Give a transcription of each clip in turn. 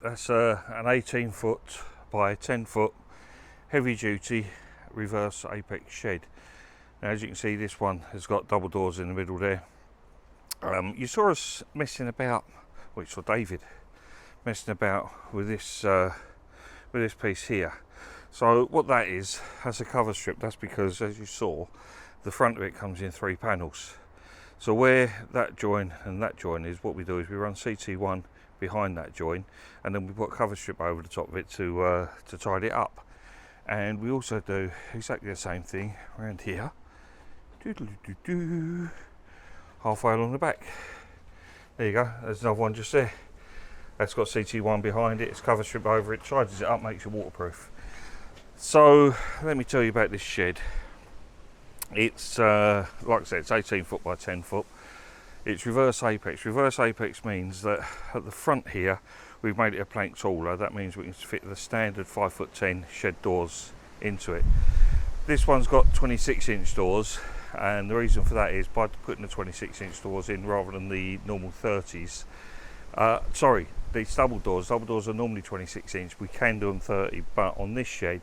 That's an 18 foot by 10 foot heavy duty reverse apex shed. Now, as you can see, this one has got double doors in the middle there. You saw us messing about, well, you saw David messing about with this piece here. So what that is, that's a cover strip. That's because, as you saw, the front of it comes in 3 panels. So where that join and that join is, what we do is we run CT1 behind that join, and then we put a cover strip over the top of it to tidy it up. And we also do exactly the same thing around here, halfway along the back. There you go, there's another one just there. That's got CT1 behind it, it's cover strip over it, tidies it up, makes it waterproof. So let me tell you about this shed. It's like I said, it's 18 foot by 10 foot. It's reverse apex. Reverse apex means that at the front here we've made it a plank taller. That means we can fit the standard 5'10" shed doors into it. This one's got 26-inch doors, and the reason for that is by putting the 26-inch doors in rather than the normal 30s. Sorry, these double doors are normally 26-inch. We can do them 30, but on this shed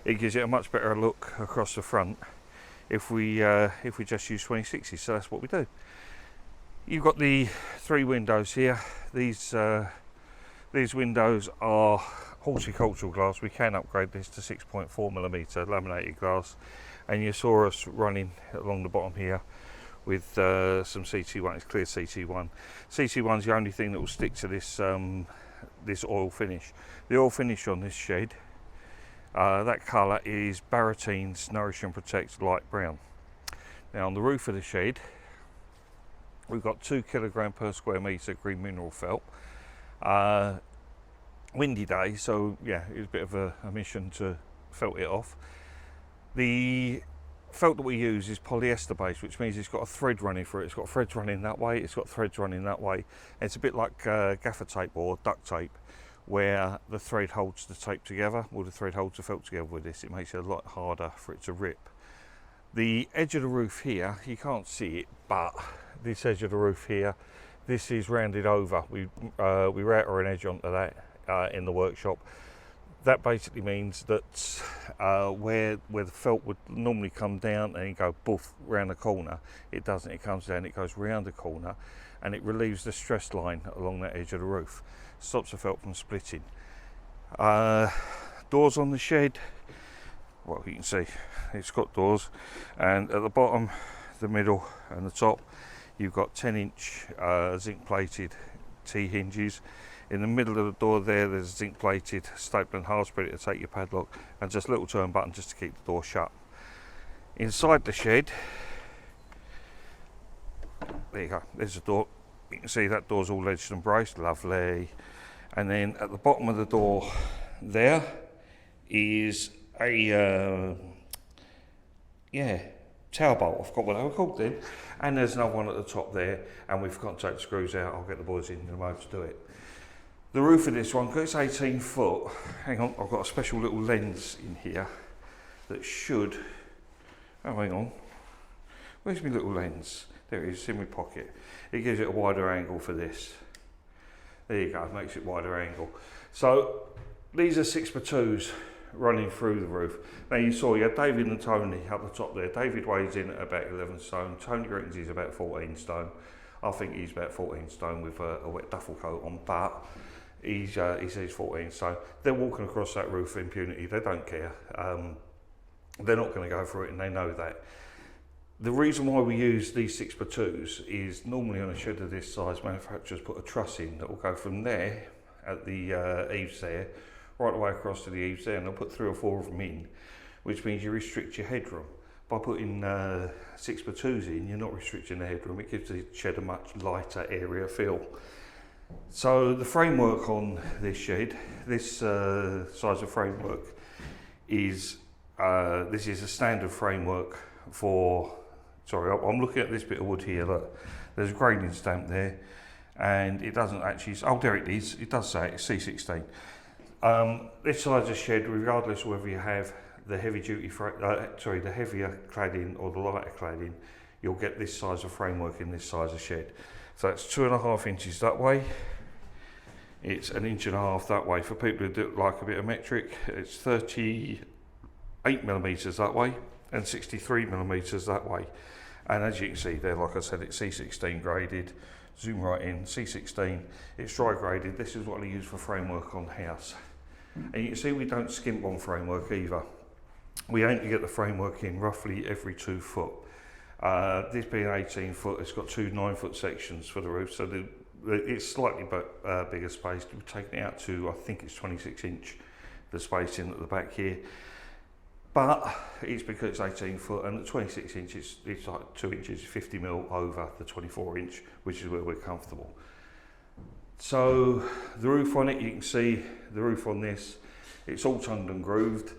it gives it a much better look across the front if we just use 26s. So that's what we do. You've got the 3 windows here. These windows are horticultural glass. We can upgrade this to 6.4mm laminated glass, and you saw us running along the bottom here with some CT1. It's clear CT1. CT1 is the only thing that will stick to this this oil finish. The oil finish on this shed, that colour is Baratine's Nourish and Protect light brown. Now on the roof of the shed, we've got 2 kilogram per square metre green mineral felt. Windy day, so yeah, it was a bit of a mission to felt it off. The felt that we use is polyester based, which means it's got a thread running through it. It's got threads running that way, it's got threads running that way. And it's a bit like gaffer tape or duct tape, where the thread holds the tape together. Well, the thread holds the felt together with this. It makes it a lot harder for it to rip. The edge of the roof here, you can't see it, but this edge of the roof here, this is rounded over. We router an edge onto that in the workshop. That basically means that where the felt would normally come down and go boof round the corner, it doesn't. It comes down, it goes round the corner, and it relieves the stress line along that edge of the roof. Stops the felt from splitting. Doors on the shed, well, you can see it's got doors, and at the bottom, the middle and the top, you've got 10-inch zinc plated T-hinges. In the middle of the door there's a zinc plated staple and hard spread to take your padlock, and just a little turn button just to keep the door shut. Inside the shed, there you go, there's a door. You can see that door's all edged and braced, lovely. And then at the bottom of the door there is a tower bolt. I forgot what they were called then. And there's another one at the top there, and we've got to take the screws out. I'll get the boys in a moment to do it. The roof of this one, because it's 18 foot, hang on, I've got a special little lens in here that should, oh hang on, where's my little lens? There it is, it's in my pocket. It gives it a wider angle for this. There you go, makes it wider angle. So these are 6x2s running through the roof. Now you saw you had David and Tony up the top there. David weighs in at about 11 stone. Tony reckons he's about 14 stone. I think he's about 14 stone with a wet duffel coat on, but he says 14 stone. They're walking across that roof for impunity. They don't care. They're not going to go through it, and they know that. The reason why we use these 6x2s is normally on a shed of this size, manufacturers put a truss in that will go from there at the eaves there, right away across to the eaves there, and they'll put 3 or 4 of them in, which means you restrict your headroom. By putting 6x2s in, you're not restricting the headroom. It gives the shed a much lighter area feel. So the framework on this shed, this size of framework is, this is a standard framework for, sorry, I'm looking at this bit of wood here, look, there's a grading stamp there, and it doesn't actually, oh there it is, it does say it's C16. This size of shed, regardless of whether you have the heavy duty, the heavier cladding or the lighter cladding, you'll get this size of framework in this size of shed. So it's 2.5 inches that way, It's 1.5 inches that way. For people who do like a bit of metric, it's 38mm that way and 63mm that way. And as you can see there, like I said, it's C16 graded. Zoom right in, C16. It's dry graded. This is what I use for framework on house. And you can see we don't skimp on framework either. We aim to get the framework in roughly every 2 foot. This being 18 foot, it's got 2 9-foot sections for the roof, so it's slightly bigger space. We've taken it out to, I think it's 26 inch, the spacing at the back here. But it's because it's 18 foot and at 26 inches, it's like 2 inches, 50mm over the 24 inch, which is where we're comfortable. So the roof on it, you can see the roof on this, it's all tongued and grooved.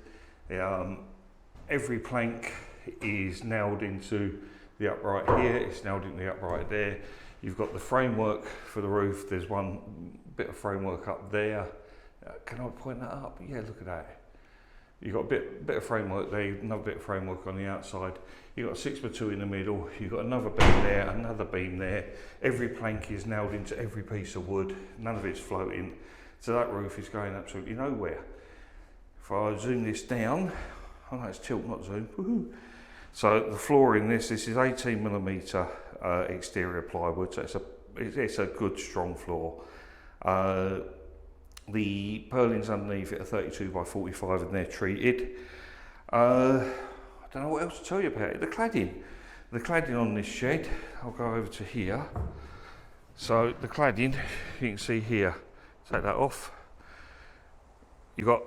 Every plank is nailed into the upright here, it's nailed into the upright there. You've got the framework for the roof, there's one bit of framework up there. Can I point that up? Yeah, look at that. You've got a bit of framework there, another bit of framework on the outside. You've got a 6x2 in the middle, you've got another beam there, another beam there. Every plank is nailed into every piece of wood, none of it's floating. So that roof is going absolutely nowhere. If I zoom this down, oh no, it's tilt, not zoom. Woohoo. So the floor in this is 18mm exterior plywood, so it's a good strong floor. The purlins underneath it are 32x45 and they're treated. I don't know what else to tell you about it. The cladding on this shed, I'll go over to here. So the cladding, you can see here, take that off. You've got,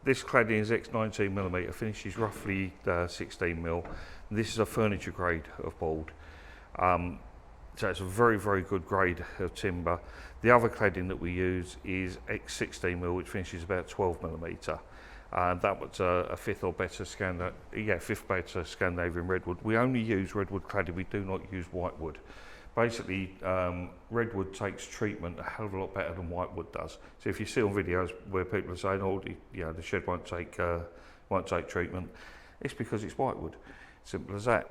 this cladding is Ex16mm, finishes roughly 16mm. This is a furniture grade of board. So it's a very, very good grade of timber. The other cladding that we use is Ex16mm, which finishes about 12mm. That was a fifth better Scandinavian redwood. We only use redwood cladding, we do not use whitewood. Basically, redwood takes treatment a hell of a lot better than whitewood does. So if you see on videos where people are saying, "Oh, the shed won't take treatment," it's because it's whitewood. Simple as that.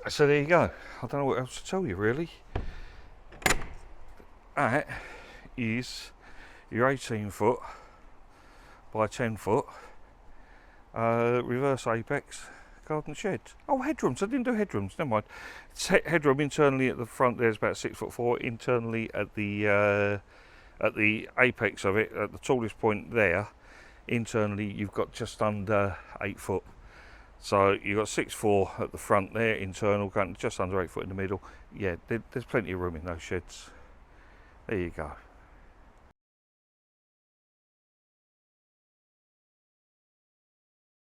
So there you go. I don't know what else to tell you really. That is your 18 foot by 10 foot reverse apex garden shed. Oh, headrooms, I didn't do headrooms, never mind. Headroom internally at the front there's about 6'4", internally at the apex of it, at the tallest point there, internally you've got just under 8 foot. So you've got 6'4" at the front there, internal, going just under 8 foot in the middle. Yeah, there's plenty of room in those sheds. There you go.